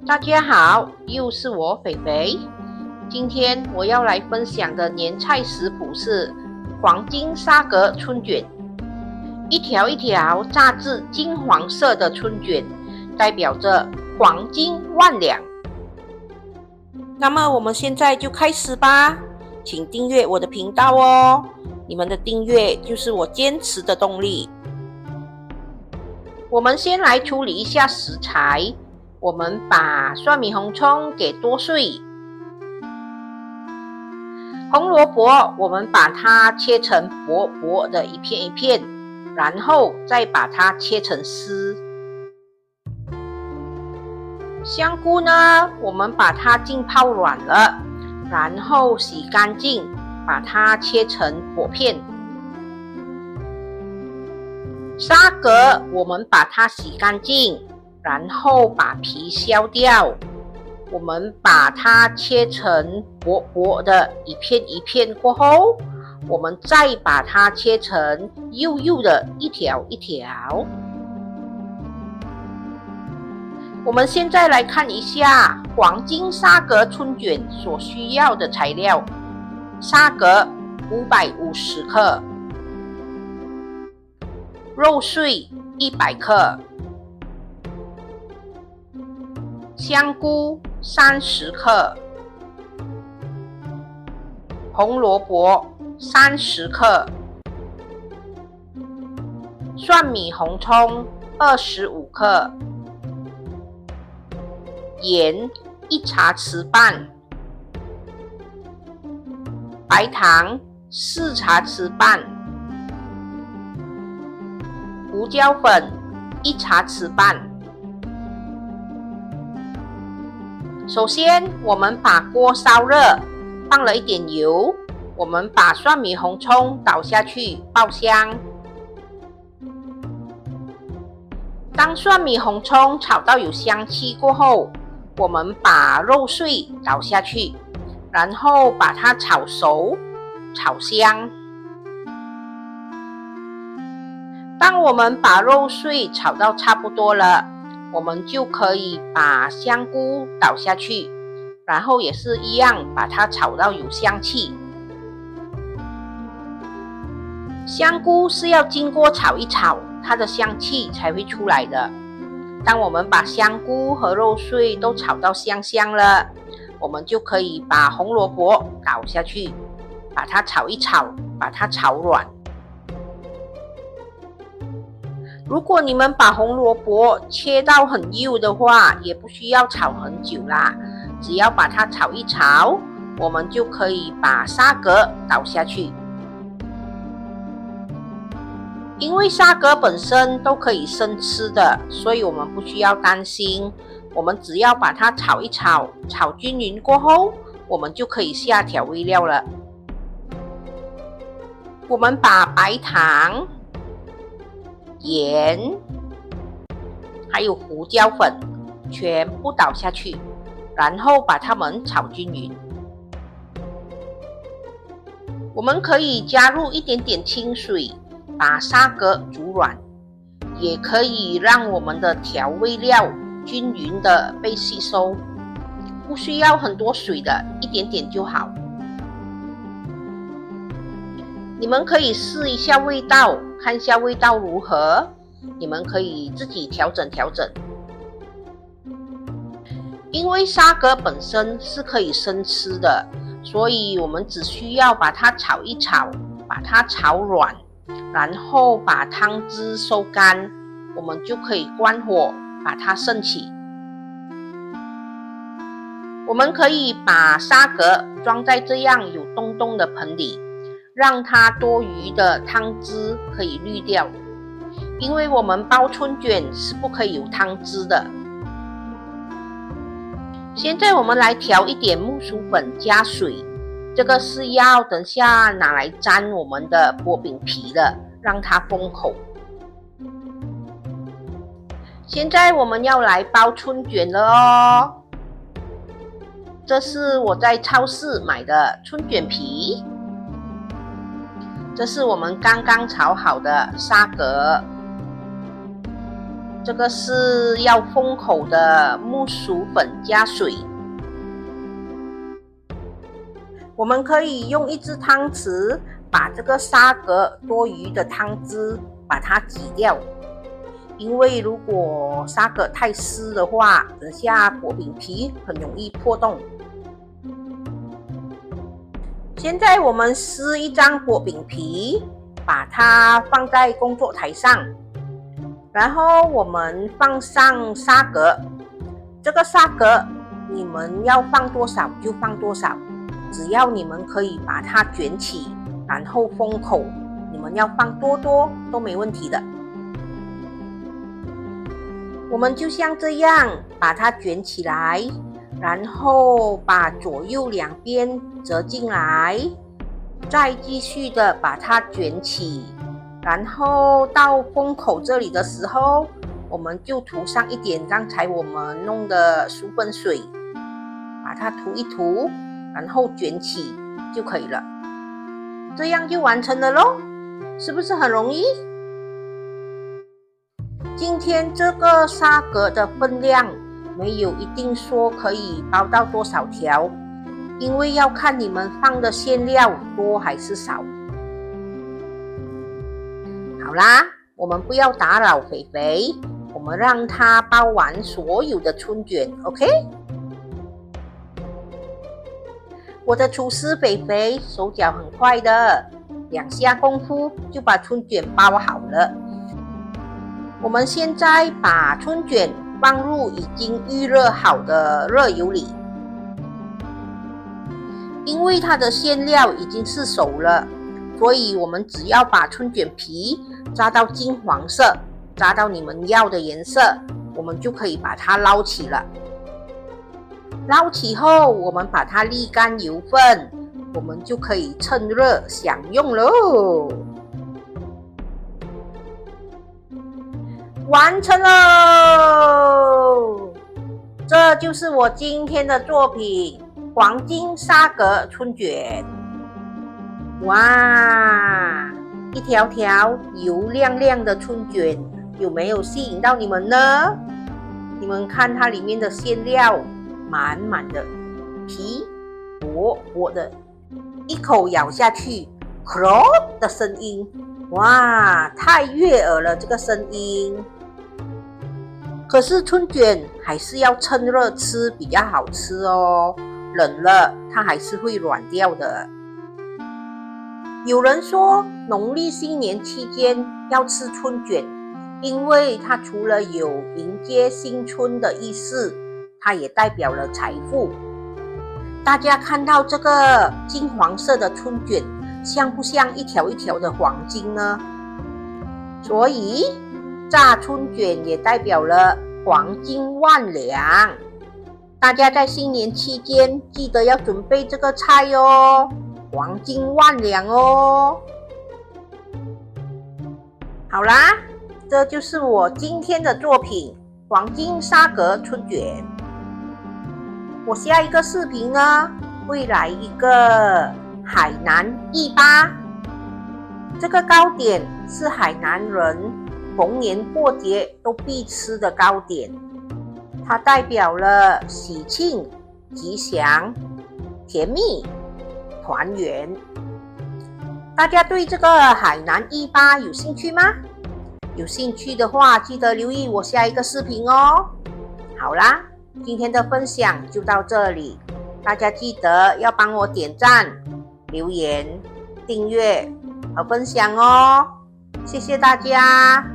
大家好，又是我肥肥。今天我要来分享的年菜食谱是黄金沙格春卷。一条一条炸至金黄色的春卷，代表着黄金万两。那么我们现在就开始吧，请订阅我的频道哦。你们的订阅就是我坚持的动力。我们先来处理一下食材。我们把蒜米红葱给剁碎，红萝卜我们把它切成薄薄的一片一片，然后再把它切成丝。香菇呢，我们把它浸泡软了，然后洗干净，把它切成薄片。沙格我们把它洗干净，然后把皮削掉，我们把它切成薄薄的一片一片过后，我们再把它切成幼幼的一条一条。我们现在来看一下黄金沙格春卷所需要的材料：沙格550克，肉碎100克。香菇30克，红萝卜30克，蒜米红葱25克，盐1茶匙半，白糖4茶匙半，胡椒粉1茶匙半。首先，我们把锅烧热，放了一点油，我们把蒜米红葱倒下去爆香。当蒜米红葱炒到有香气过后，我们把肉碎倒下去，然后把它炒熟、炒香。当我们把肉碎炒到差不多了，我们就可以把香菇倒下去，然后也是一样把它炒到有香气。香菇是要经过炒一炒，它的香气才会出来的。当我们把香菇和肉碎都炒到香香了，我们就可以把红萝卜倒下去，把它炒一炒，把它炒软。如果你们把红萝卜切到很幼的话，也不需要炒很久啦，只要把它炒一炒，我们就可以把沙格倒下去。因为沙格本身都可以生吃的，所以我们不需要担心。我们只要把它炒一炒，炒均匀过后，我们就可以下调味料了。我们把白糖、盐还有胡椒粉全部倒下去，然后把它们炒均匀。我们可以加入一点点清水，把沙格煮软，也可以让我们的调味料均匀的被吸收，不需要很多水的，一点点就好。你们可以试一下味道，看一下味道如何，你们可以自己调整调整。因为沙格本身是可以生吃的，所以我们只需要把它炒一炒，把它炒软，然后把汤汁收干，我们就可以关火把它盛起。我们可以把沙格装在这样有洞洞的盆里，让它多余的汤汁可以滤掉，因为我们包春卷是不可以有汤汁的。现在我们来调一点木薯粉加水，这个是要等下拿来沾我们的薄饼皮的，让它封口。现在我们要来包春卷了哦。这是我在超市买的春卷皮，这是我们刚刚炒好的沙格，这个是要封口的木薯粉加水。我们可以用一只汤匙把这个沙格多余的汤汁把它挤掉，因为如果沙格太湿的话，等下薄饼皮很容易破洞。现在我们撕一张薄饼皮，把它放在工作台上，然后我们放上沙格。这个沙格你们要放多少就放多少，只要你们可以把它卷起，然后封口，你们要放多多都没问题的。我们就像这样把它卷起来，然后把左右两边折进来，再继续的把它卷起，然后到封口这里的时候，我们就涂上一点刚才我们弄的薯粉水，把它涂一涂，然后卷起就可以了。这样就完成了咯，是不是很容易？今天这个沙格的分量没有一定说可以包到多少条，因为要看你们放的馅料多还是少。好啦，我们不要打扰肥肥，我们让他包完所有的春卷 ，OK？ 我的厨师肥肥手脚很快的，2下功夫就把春卷包好了。我们现在把春卷放入已经预热好的热油里，因为它的馅料已经是熟了，所以我们只要把春卷皮炸到金黄色，炸到你们要的颜色，我们就可以把它捞起了。捞起后，我们把它沥干油分，我们就可以趁热享用喽。完成喽！这就是我今天的作品——黄金沙格春卷。哇，一条条油亮亮的春卷，有没有吸引到你们呢？你们看它里面的馅料满满的，皮薄薄的，一口咬下去 ，clop 的声音，哇，太悦耳了，这个声音。可是春卷还是要趁热吃比较好吃哦，冷了它还是会软掉的。有人说农历新年期间要吃春卷，因为它除了有迎接新春的意思，它也代表了财富。大家看到这个金黄色的春卷，像不像一条一条的黄金呢？所以炸春卷也代表了黄金万两。大家在新年期间记得要准备这个菜哦，黄金万两哦。好啦，这就是我今天的作品——黄金沙格春卷。我下一个视频呢，会来一个海南糍粑。这个糕点是海南人逢年过节都必吃的糕点，它代表了喜庆、吉祥、甜蜜、团圆。大家对这个海南糍粑有兴趣吗？有兴趣的话，记得留意我下一个视频哦。好啦，今天的分享就到这里，大家记得要帮我点赞、留言、订阅和分享哦。谢谢大家。